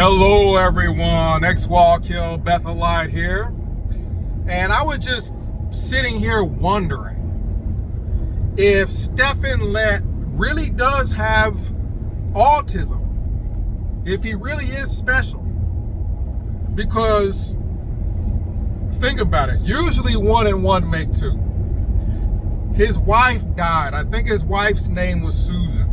Hello everyone, X-Wall-Kill Bethelite here. And I was just sitting here wondering if Stefan Lett really does have autism, if he really is special. Because think about it, usually 1 and 1 make 2. His wife died. I think his wife's name was Susan.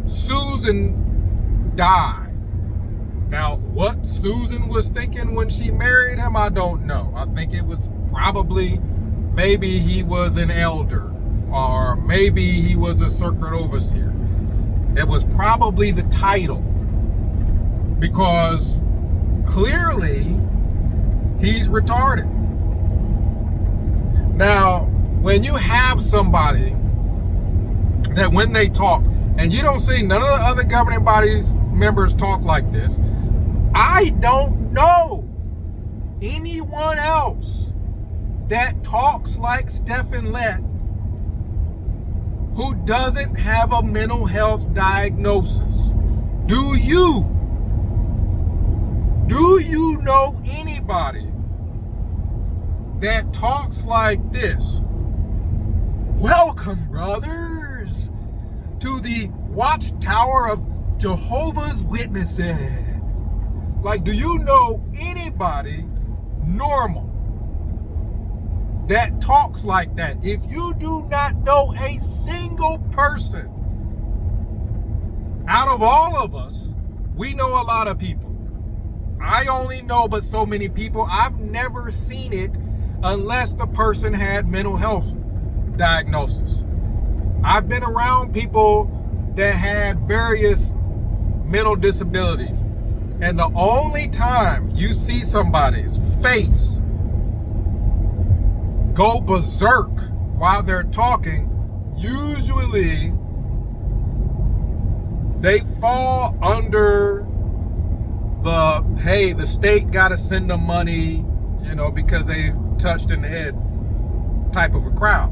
Susan died. Now, what Susan was thinking when she married him, I don't know. I think it was probably, maybe he was an elder, or maybe he was a circuit overseer. It was probably the title, because clearly he's retarded. Now, when you have somebody that when they talk, and you don't see none of the other governing bodies members talk like this, I don't know anyone else that talks like Stefan Lett who doesn't have a mental health diagnosis. Do you? Do you know anybody that talks like this? Welcome, brothers, to the Watchtower of Jehovah's Witnesses. Like, do you know anybody normal that talks like that? If you do not know a single person, out of all of us, we know a lot of people. I only know but so many people. I've never seen it unless the person had mental health diagnosis. I've been around people that had various mental disabilities. And the only time you see somebody's face go berserk while they're talking, usually they fall under the, hey, the state got to send them money, because they touched in the head type of a crowd.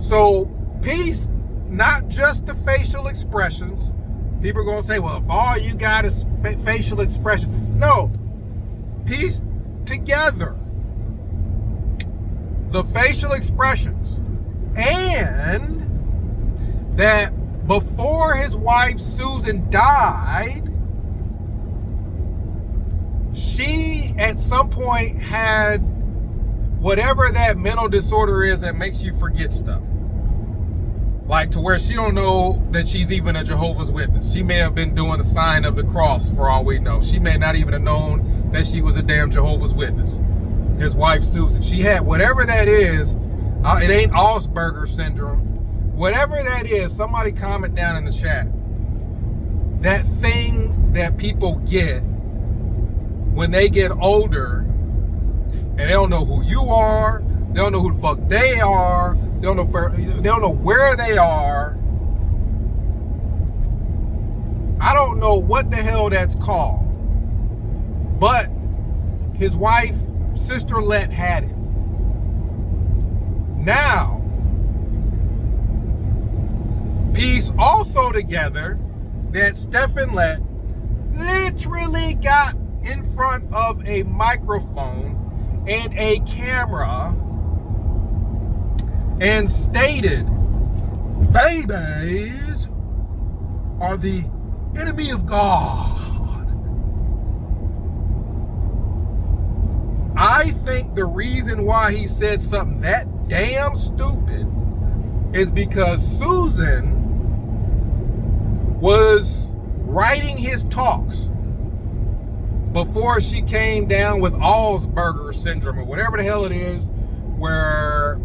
So peace, not just the facial expressions. People are going to say, well, if all you got is facial expression. No. Piece together the facial expressions, and that before his wife Susan died, she at some point had whatever that mental disorder is that makes you forget stuff. Like to where she don't know that she's even a Jehovah's Witness. She may have been doing the sign of the cross for all we know. She may not even have known that she was a damn Jehovah's Witness. His wife, Susan. She had whatever that is. It ain't Asperger syndrome. Whatever that is, somebody comment down in the chat. That thing that people get when they get older and they don't know who you are. They don't know who the fuck they are. They don't know where they are. I don't know what the hell that's called. But his wife, Sister Lett, had it. Now, piece also together that Stefan Lett literally got in front of a microphone and a camera and stated, babies are the enemy of God. I think the reason why he said something that damn stupid is because Susan was writing his talks before she came down with Asperger syndrome or whatever the hell it is, where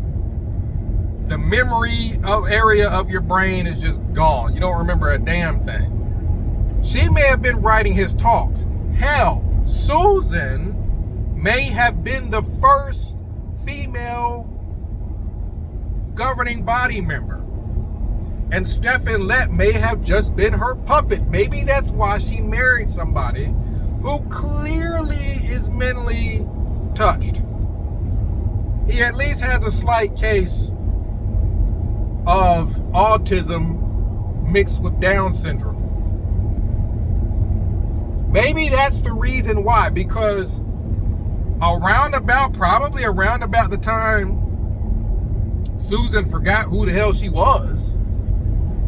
the memory area of your brain is just gone. You don't remember a damn thing. She may have been writing his talks. Hell, Susan may have been the first female governing body member. And Stefan Lett may have just been her puppet. Maybe that's why she married somebody who clearly is mentally touched. He at least has a slight case of autism mixed with Down syndrome. Maybe that's the reason why, because probably around about the time Susan forgot who the hell she was,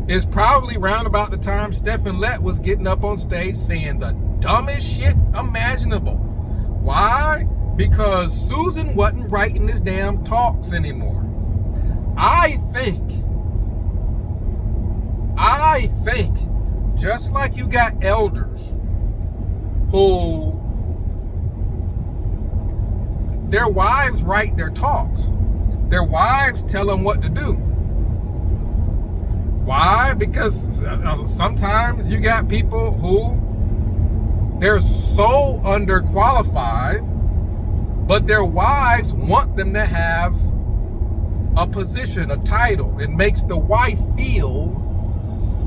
is probably around about the time Stefan Lett was getting up on stage saying the dumbest shit imaginable. Why? Because Susan wasn't writing his damn talks anymore. I think, just like you got elders who their wives write their talks, their wives tell them what to do. Why? Because sometimes you got people who they're so underqualified, but their wives want them to have a position, a title. It makes the wife feel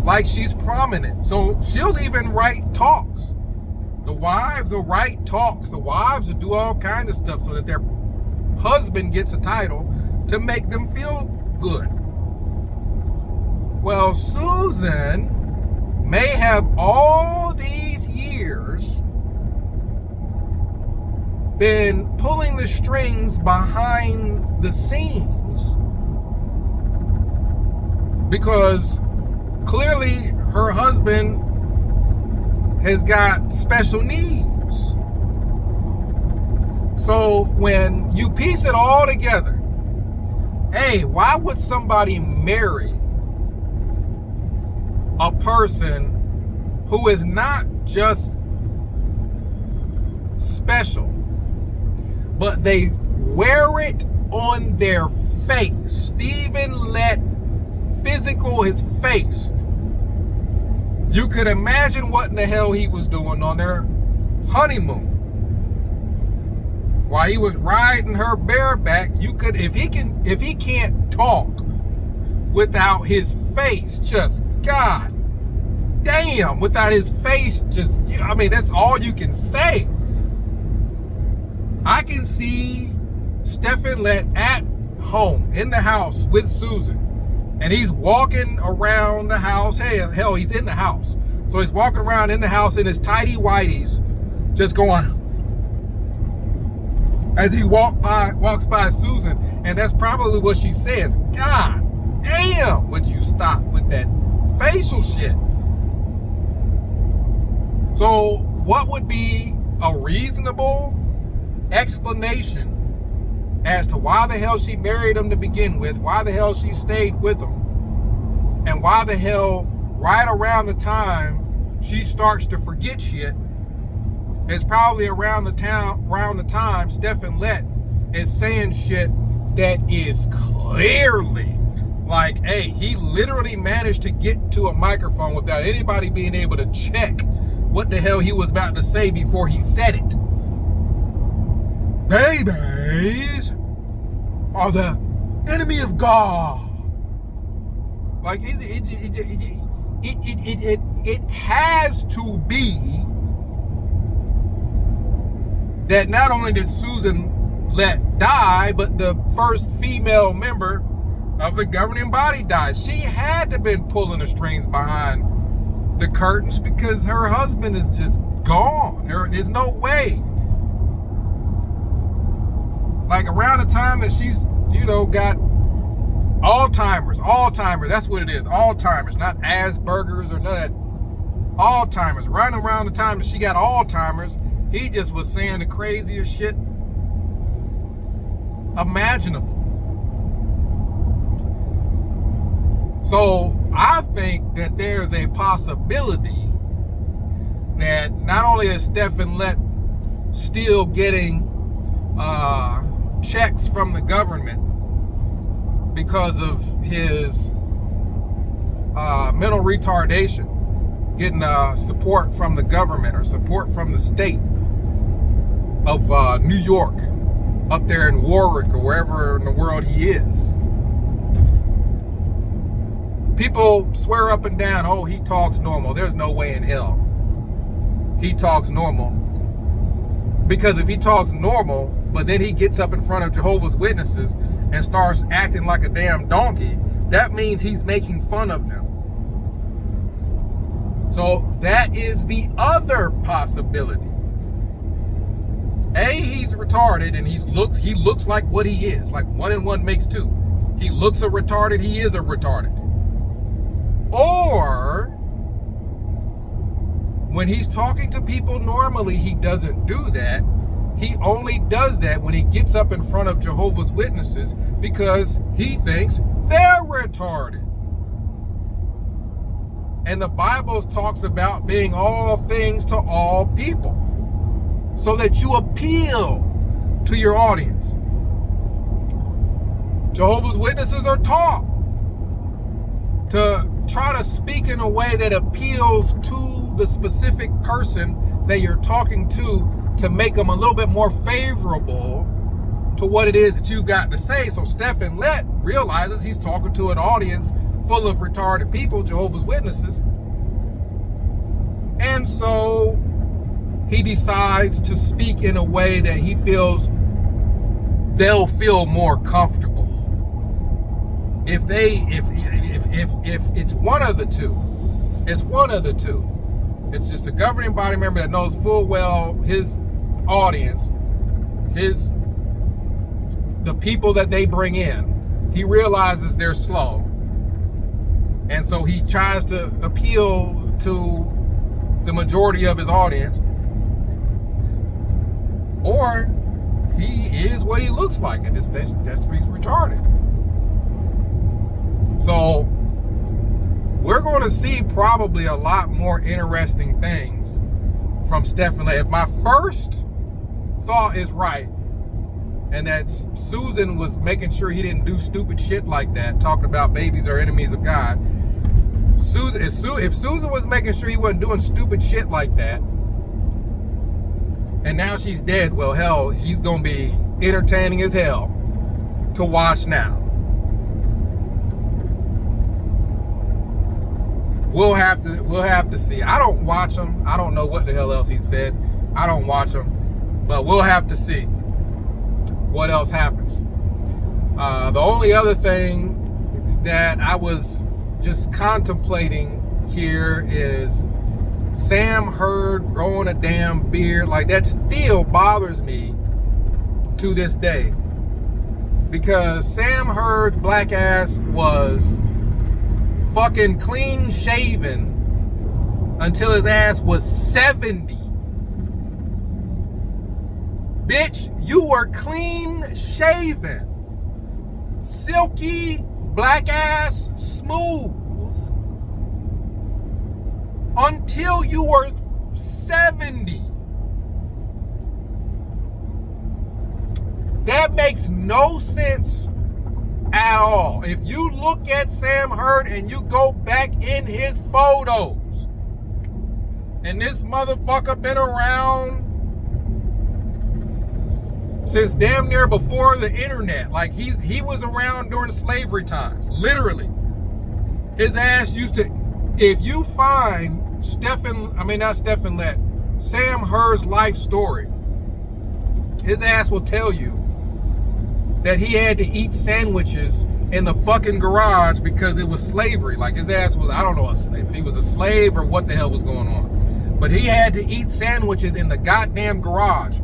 like she's prominent. So she'll even write talks. The wives will write talks. The wives will do all kinds of stuff so that their husband gets a title to make them feel good. Well, Susan may have all these years been pulling the strings behind the scenes, because clearly her husband has got special needs. So when you piece it all together, hey, why would somebody marry a person who is not just special, but they wear it on their face? Stephen Lett physical, his face. You could imagine what in the hell he was doing on their honeymoon. While he was riding her bareback, you could, if he can't talk without his face, just God damn, without his face, just, I mean, that's all you can say. I can see Stefan Lett at home, in the house with Susan, and he's walking around the house. Hey, hell, he's in the house. So he's walking around in the house in his tighty whities, just going, as he walks by Susan, and that's probably what she says. God damn, would you stop with that facial shit? So what would be a reasonable explanation as to why the hell she married him to begin with, why the hell she stayed with him, and why the hell right around the time she starts to forget shit is probably around the time Stefan Lett is saying shit that is clearly like, hey, he literally managed to get to a microphone without anybody being able to check what the hell he was about to say before he said it. Babies are the enemy of God. Like, it has to be that not only did Susan Lett die, but the first female member of the governing body died. She had to have been pulling the strings behind the curtains because her husband is just gone. There's no way. Like around the time that she's, got Alzheimer's, that's what it is, Alzheimer's, not Asperger's or none of that. Alzheimer's. Right around the time that she got Alzheimer's, he just was saying the craziest shit imaginable. So I think that there's a possibility that not only is Stefan Lett still getting checks from the government because of his mental retardation, getting support from the government or support from the state of New York, up there in Warwick or wherever in the world he is. People swear up and down, oh, he talks normal. There's no way in hell he talks normal. Because if he talks normal, but then he gets up in front of Jehovah's Witnesses and starts acting like a damn donkey, that means he's making fun of them. So that is the other possibility. A, he's retarded and he looks like what he is. Like 1 and 1 makes 2. He looks a retarded, he is a retarded. Or when he's talking to people normally, he doesn't do that. He only does that when he gets up in front of Jehovah's Witnesses because he thinks they're retarded. And the Bible talks about being all things to all people so that you appeal to your audience. Jehovah's Witnesses are taught to try to speak in a way that appeals to the specific person that you're talking to make them a little bit more favorable to what it is that you've got to say. So Stefan Lett realizes he's talking to an audience full of retarded people, Jehovah's Witnesses. And so he decides to speak in a way that he feels they'll feel more comfortable. If it's one of the two, it's one of the two. It's just a governing body member that knows full well his audience, the people that they bring in. He realizes they're slow. And so he tries to appeal to the majority of his audience. Or he is what he looks like, and that's he's retarded. So we're going to see probably a lot more interesting things from Stefan Lett. If my first thought is right, and that Susan was making sure he didn't do stupid shit like that, talking about babies are enemies of God. If Susan was making sure he wasn't doing stupid shit like that, and now she's dead, well, hell, he's going to be entertaining as hell to watch now. We'll have to see. I don't watch him. I don't know what the hell else he said. I don't watch him, but we'll have to see what else happens. The only other thing that I was just contemplating here is Sam Hurd growing a damn beard. Like, that still bothers me to this day, because Sam Hurd's black ass was fucking clean shaven until his ass was 70. Bitch, you were clean shaven, silky, black ass, smooth until you were 70. That makes no sense at all. If you look at Sam Hurd and you go back in his photos, and this motherfucker been around since damn near before the internet. Like, he was around during slavery times, literally. His ass used to, if you find Sam Hurd's life story, his ass will tell you that he had to eat sandwiches in the fucking garage because it was slavery. Like, his ass was, I don't know if he was a slave or what the hell was going on, but he had to eat sandwiches in the goddamn garage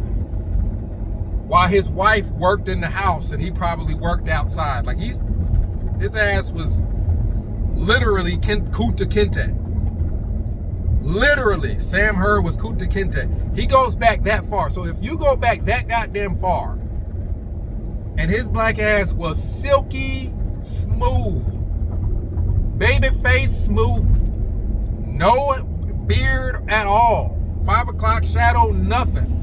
while his wife worked in the house and he probably worked outside. Like, his ass was literally Kunta Kinte. Literally, Sam Hurd was Kunta Kinte. He goes back that far. So if you go back that goddamn far, and his black ass was silky smooth, baby face smooth, no beard at all, 5 o'clock shadow, nothing.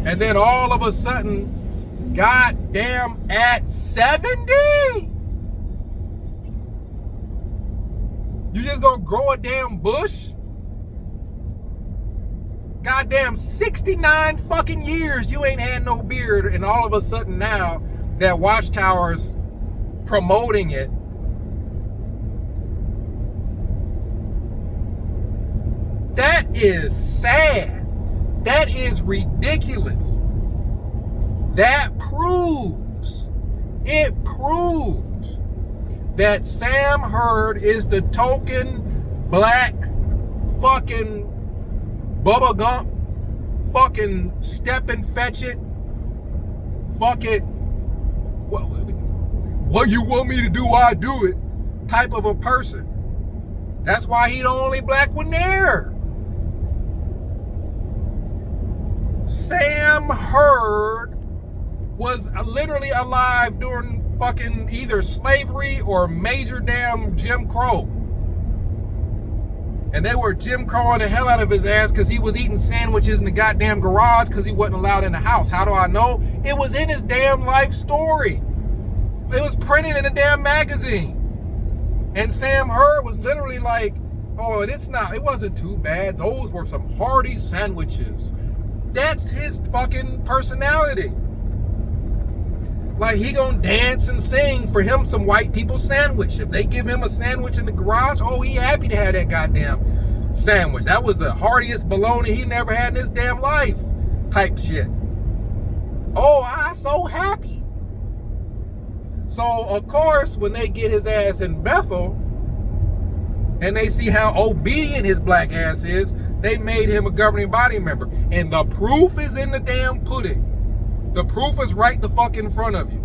And then all of a sudden, goddamn, at 70, you just gonna grow a damn bush? Goddamn, 69 fucking years you ain't had no beard, and all of a sudden now that Watchtower's promoting it. That is sad. That is ridiculous. That proves that Sam Hurd is the token black fucking Bubba Gump, fucking step and fetch it, fuck it, what you want me to do, I do it type of a person. That's why he the only black one there. Sam Hurd was literally alive during fucking either slavery or major damn Jim Crow. And they were Jim Crowing the hell out of his ass because he was eating sandwiches in the goddamn garage because he wasn't allowed in the house. How do I know? It was in his damn life story. It was printed in a damn magazine. And Sam Hurd was literally like, oh, it wasn't too bad. Those were some hearty sandwiches. That's his fucking personality. Like, he gonna dance and sing for him some white people sandwich. If they give him a sandwich in the garage, oh, he happy to have that goddamn sandwich. That was the heartiest bologna he never had in his damn life type shit. Oh, I'm so happy. So, of course, when they get his ass in Bethel and they see how obedient his black ass is, they made him a governing body member. And the proof is in the damn pudding. The proof is right the fuck in front of you.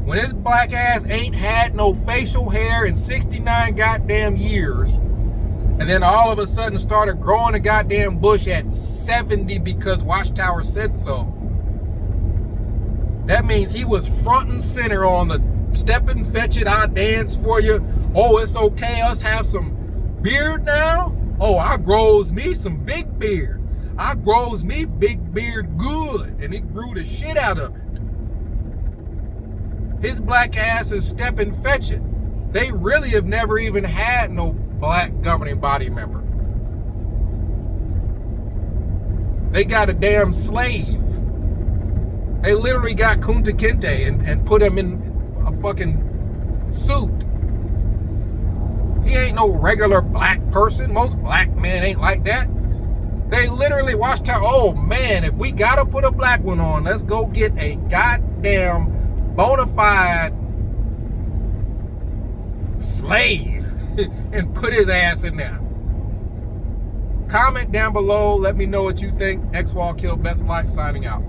When his black ass ain't had no facial hair in 69 goddamn years, and then all of a sudden started growing a goddamn bush at 70 because Watchtower said so, that means he was front and center on the step and fetch it, I dance for you. Oh, it's okay, us have some beard now? Oh, I grows me some big beard. I grows me big beard good. And he grew the shit out of it. His black ass is step and fetch it. They really have never even had no black governing body member. They got a damn slave. They literally got Kunta Kinte and put him in a fucking suit. He ain't no regular black person. Most black men ain't like that. They literally watched her. Oh man, if we gotta put a black one on, let's go get a goddamn bona fide slave and put his ass in there. Comment down below. Let me know what you think. X-Wall Kill Bethelite signing out.